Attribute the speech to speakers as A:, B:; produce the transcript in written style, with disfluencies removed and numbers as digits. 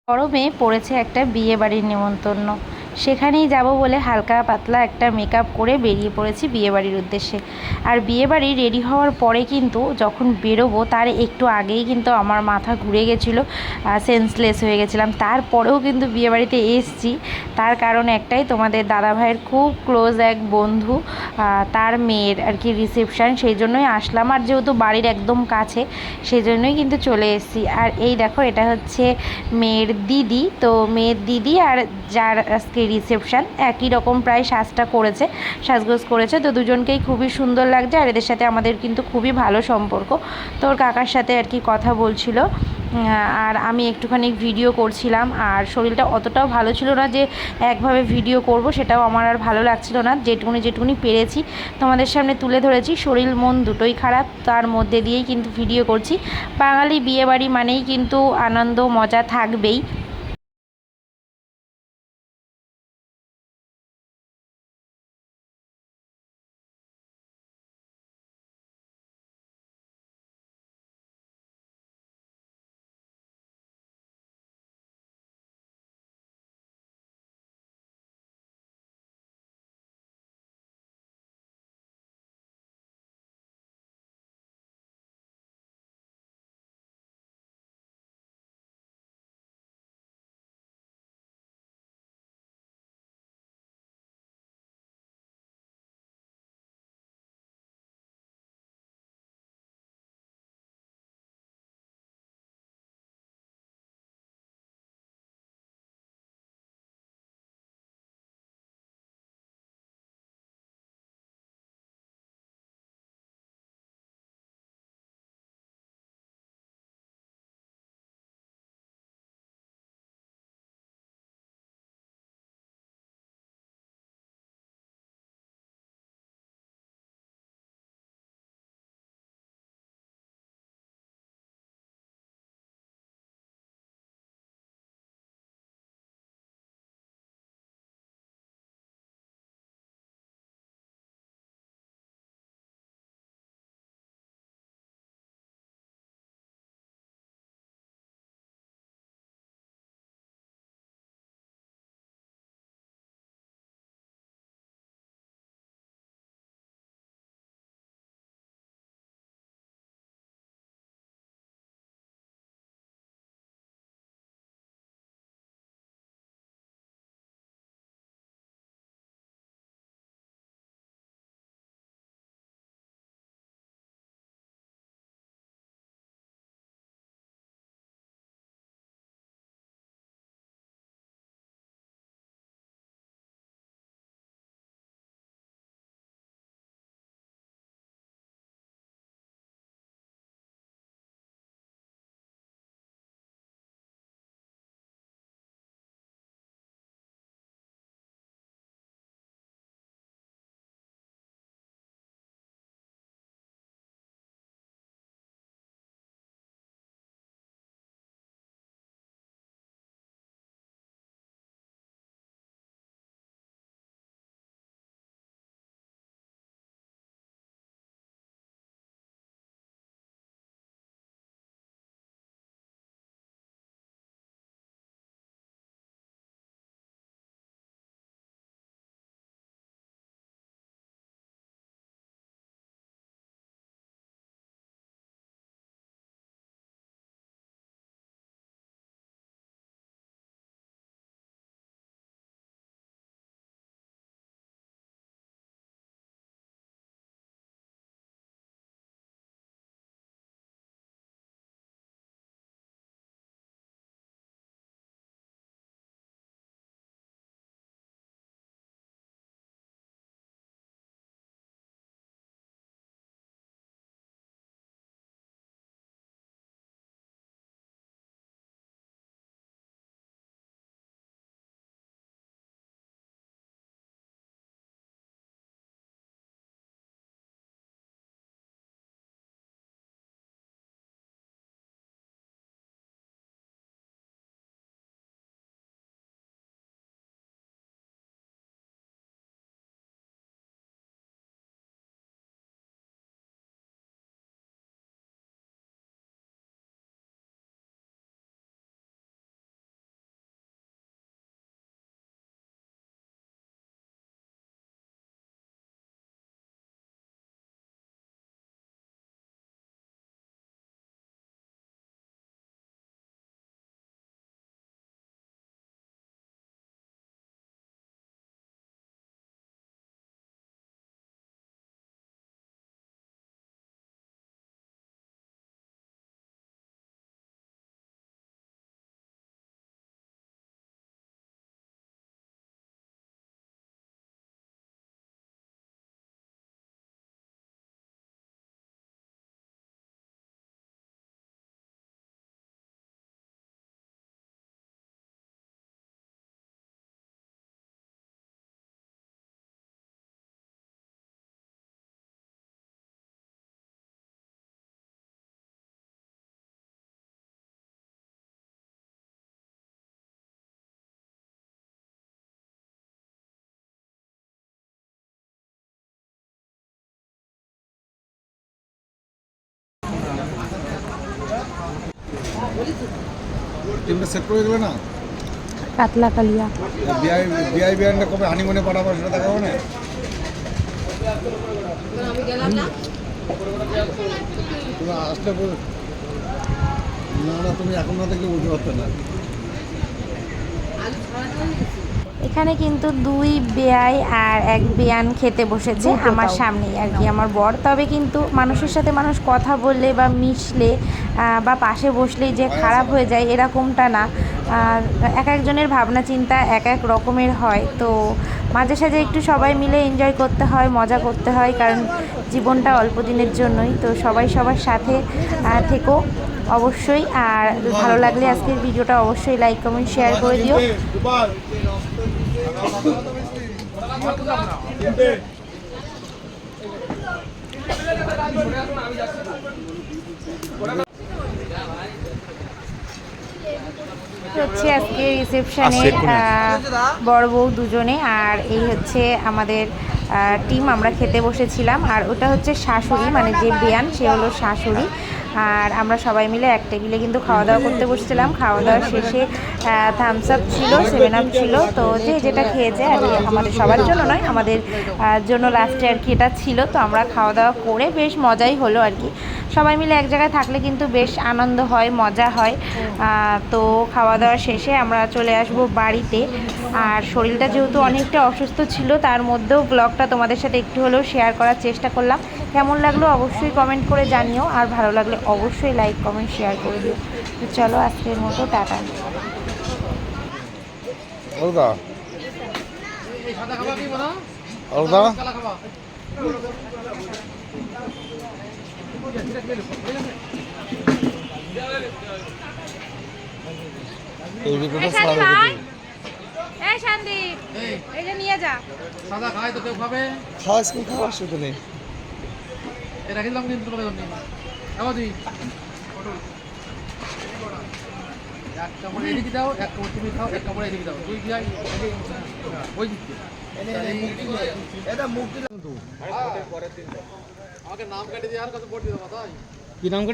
A: গরমে পড়েছে একটা বিয়েবাড়ির নেমন্তন্ন, সেখানেই যাব বলে হালকা পাতলা একটা মেকআপ করে বেরিয়ে পড়েছি বিয়েবাড়ির উদ্দেশ্যে। আর বিয়েবাড়ি রেডি হওয়ার পরে কিন্তু যখন বেরোবো তার একটু আগেই কিন্তু আমার মাথা ঘুরে গেছিলো, সেন্সলেস হয়ে গেছিলাম। তারপরেও কিন্তু বিয়েবাড়িতে এসছি, তার কারণ একটাই, তোমাদের দাদাভাইয়ের খুব ক্লোজ এক বন্ধু, তার মেয়ের আর কি রিসেপশান, সেই জন্যই আসলাম। আর যেহেতু বাড়ির একদম কাছে, সেই জন্যই কিন্তু চলে এসেছি। আর এই দেখো, এটা হচ্ছে মেয়ের দিদি, তো মেয়ের দিদি আর যার আজকে রিসেপশান একই রকম প্রায় সাজগোজ করেছে, তো দুজনকেই খুবই সুন্দর লাগছে। আর এদের সাথে আমাদের কিন্তু খুবই ভালো সম্পর্ক। তো ওর কাকার সাথে আর কি কথা বলছিল, আর আমি একটুখানি ভিডিও করছিলাম। আর শরীরটা অতটাও ভালো ছিল না যে একভাবে ভিডিও করব, সেটাও আমার আর ভালো লাগছিল না। যেটুকুনি পেরেছি তোমাদের সামনে তুলে ধরেছি। শরীর মন দুটোই খারাপ, তার মধ্যে দিয়েই কিন্তু ভিডিও করছি। বাঙালি বিয়েবাড়ি মানেই কিন্তু আনন্দ মজা থাকবেই।
B: ওটা সেট করে দেবে না?
A: কাতলা কালিয়া
B: বিআই বিআইটা কবে হানিমুনে পাঠাবো সেটা দেখাবো না? তুমি আসলে না তুমি এখন না দেখলে বুঝতে পারতে না।
A: এখানে কিন্তু 2 বেয়াই আর 1 বেয়ান খেতে বসেছে আমার সামনেই আর কি, আমার বর। তবে কিন্তু মানুষের সাথে মানুষ কথা বললে বা মিশলে বা পাশে বসলেই যে খারাপ হয়ে যায় এরকমটা না। এক একজনের ভাবনা চিন্তা এক এক রকমের হয়, তো মাঝে সাঝে একটু সবাই মিলে এনজয় করতে হয়, মজা করতে হয়, কারণ জীবনটা অল্প দিনের জন্যই। তো সবাই সবার সাথে থেকো অবশ্যই। আর ভালো লাগলে আজকের ভিডিওটা অবশ্যই লাইক কমেন্ট শেয়ার করে দিও। হচ্ছে আজকে রিসেপশনে বড় বউ দুজনে, আর এই হচ্ছে আমাদের টিম। আমরা খেতে বসেছিলাম, আর ওটা হচ্ছে শাশুড়ি, মানে যে বেয়ান সে হলো শাশুড়ি। আর আমরা সবাই মিলে এক টেবিলে কিন্তু খাওয়া দাওয়া করতে বসেছিলাম। খাওয়া দাওয়া শেষে থামস আপ ছিল, 7 আপ ছিল, তো যে যেটা খেয়েছে আর আমাদের সবার জন্য নয়, আমাদের জন্য লাস্টে আর কি এটা ছিল। তো আমরা খাওয়া দাওয়া করে বেশ মজাই হলো আর কি। সবাই মিলে এক জায়গায় থাকলে কিন্তু বেশ আনন্দ হয়, মজা হয়। তো খাওয়া দাওয়া শেষে আমরা চলে আসব বাড়িতে। আর শরীরটা যেহেতু অনেকটা অসুস্থ ছিল, তার মধ্যেও ব্লগটা তোমাদের সাথে একটু হলেও শেয়ার করার চেষ্টা করলাম। কেমন লাগলো অবশ্যই কমেন্ট করে জানিও, আর ভালো লাগলে অবশ্যই লাইক কমেন্ট শেয়ার করে দিও। তো চলো আজকের মতো টাটা। সন্দীপ এই যে নিয়ে যা।
C: সাদা খায় তো কেউ খাবে?
B: খাওয়াস কি খাওয়ার সাথে নেই।
C: এটা রাখিলাম কিন্তু তোমাদের জন্য। আমাদি এক কামড় এদিকে দাও, এক কামড় তুমি খাও, এক কামড় এদিকে দাও। তুই যাই ওই দিকে এটা মুখ দিলাম তো। আমাকে নাম কেটে দিয়ে আর কত ভোট দিও কথা। কি নাম কেটে?